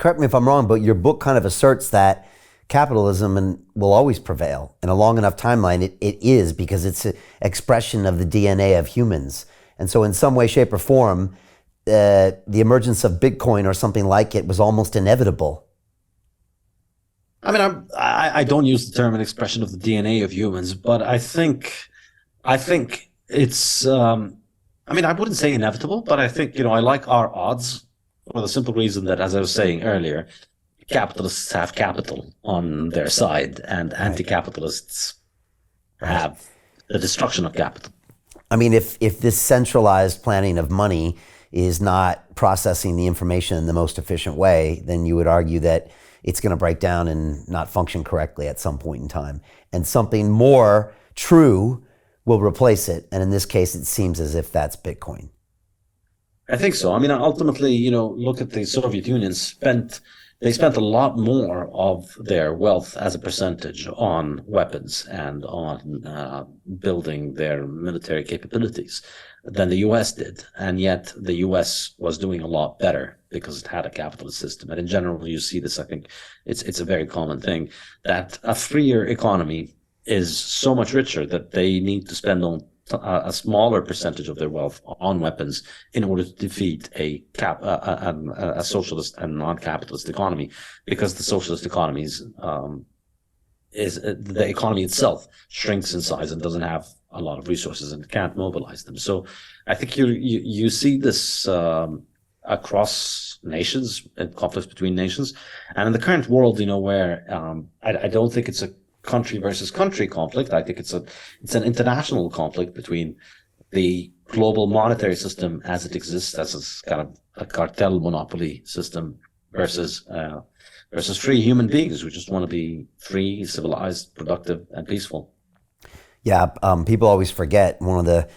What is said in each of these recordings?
correct me if I'm wrong, but your book kind of asserts that capitalism will always prevail. In a long enough timeline, it is, because it's an expression of the DNA of humans. And so in some way, shape, or form, the emergence of Bitcoin or something like it was almost inevitable. I mean, I don't use the term an expression of the DNA of humans, but I think it's, I mean, I wouldn't say inevitable, but I think, I like our odds for the simple reason that, as I was saying earlier, capitalists have capital on their side, and anti-capitalists have the destruction of capital. I mean, if this centralized planning of money is not processing the information in the most efficient way, then you would argue that it's going to break down and not function correctly at some point in time. And something more true will replace it. And in this case, it seems as if that's Bitcoin. I think so. I mean, ultimately, look at the Soviet Union they spent a lot more of their wealth as a percentage on weapons and on building their military capabilities than the US did. And yet the US was doing a lot better because it had a capitalist system. And in general, you see this, I think it's a very common thing, that a freer economy is so much richer that they need to spend on a smaller percentage of their wealth on weapons in order to defeat a socialist and non-capitalist economy, because the socialist economies the economy itself shrinks in size and doesn't have a lot of resources and can't mobilize them. So I think you see this across nations and conflicts between nations, and in the current world, where I don't think it's a country versus country conflict. I think it's an international conflict between the global monetary system as it exists, as a kind of a cartel monopoly system, versus free human beings who just want to be free, civilized, productive, and peaceful. Yeah, people always forget one of the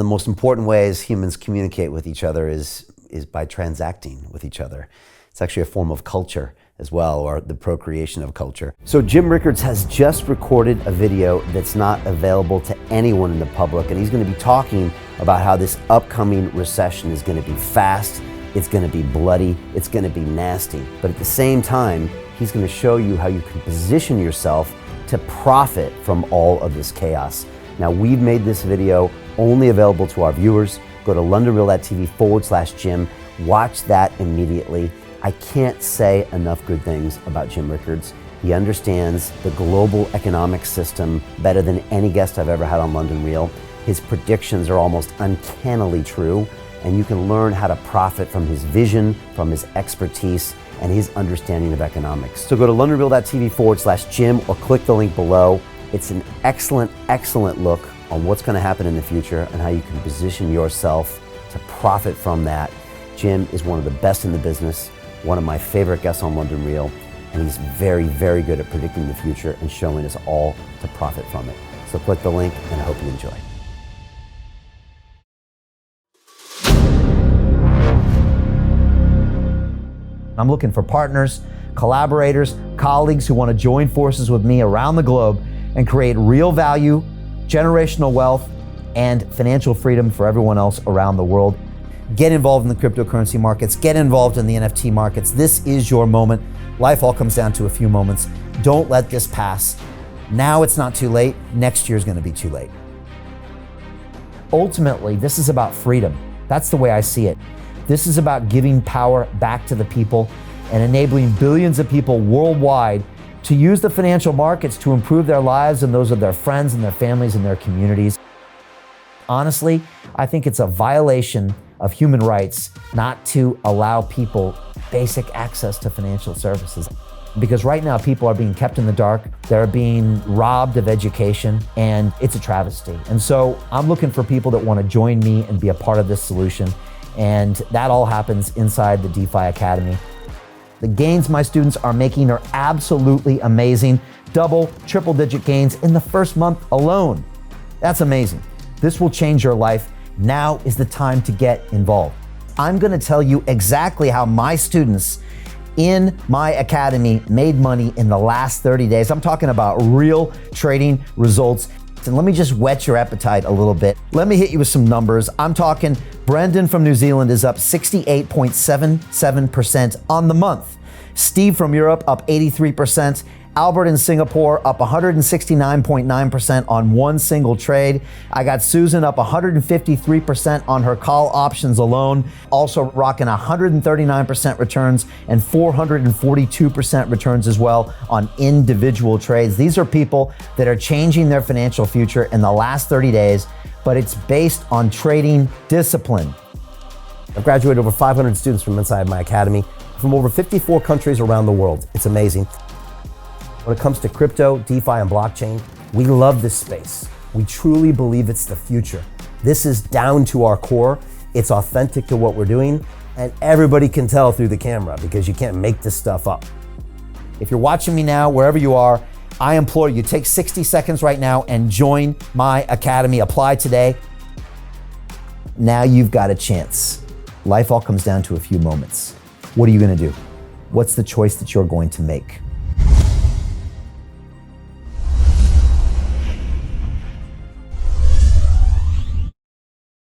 most important ways humans communicate with each other is by transacting with each other. It's actually a form of culture as well, or the procreation of culture. So Jim Rickards has just recorded a video that's not available to anyone in the public, and he's going to be talking about how this upcoming recession is going to be fast, it's going to be bloody, it's going to be nasty. But at the same time, he's going to show you how you can position yourself to profit from all of this chaos. Now, we've made this video only available to our viewers. Go to londonreal.tv/Jim, watch that immediately. I can't say enough good things about Jim Rickards. He understands the global economic system better than any guest I've ever had on London Real. His predictions are almost uncannily true, and you can learn how to profit from his vision, from his expertise, and his understanding of economics. So go to londonreal.tv/Jim or click the link below. It's an excellent, excellent look on what's going to happen in the future and how you can position yourself to profit from that. Jim is one of the best in the business, one of my favorite guests on London Real, and he's very, very good at predicting the future and showing us all to profit from it. So click the link, and I hope you enjoy. I'm looking for partners, collaborators, colleagues who want to join forces with me around the globe and create real value, generational wealth, and financial freedom for everyone else around the world. Get involved in the cryptocurrency markets, get involved in the NFT markets. This is your moment. Life all comes down to a few moments. Don't let this pass. Now it's not too late. Next year's going to be too late. Ultimately, this is about freedom. That's the way I see it. This is about giving power back to the people and enabling billions of people worldwide to use the financial markets to improve their lives and those of their friends and their families and their communities. Honestly, I think it's a violation of human rights not to allow people basic access to financial services. Because right now people are being kept in the dark, they're being robbed of education, and it's a travesty. And so I'm looking for people that want to join me and be a part of this solution. And that all happens inside the DeFi Academy. The gains my students are making are absolutely amazing. Double, triple digit gains in the first month alone. That's amazing. This will change your life. Now is the time to get involved. I'm going to tell you exactly how my students in my academy made money in the last 30 days. I'm talking about real trading results. And let me just whet your appetite a little bit. Let me hit you with some numbers. I'm talking Brendan from New Zealand is up 68.77% on the month. Steve from Europe up 83%. Albert in Singapore up 169.9% on one single trade. I got Susan up 153% on her call options alone, also rocking 139% returns and 442% returns as well on individual trades. These are people that are changing their financial future in the last 30 days, but it's based on trading discipline. I've graduated over 500 students from inside my academy from over 54 countries around the world. It's amazing. When it comes to crypto, DeFi, and blockchain, we love this space. We truly believe it's the future. This is down to our core. It's authentic to what we're doing, and everybody can tell through the camera because you can't make this stuff up. If you're watching me now, wherever you are, I implore you, take 60 seconds right now and join my academy. Apply today. Now you've got a chance. Life all comes down to a few moments. What are you gonna do? What's the choice that you're going to make?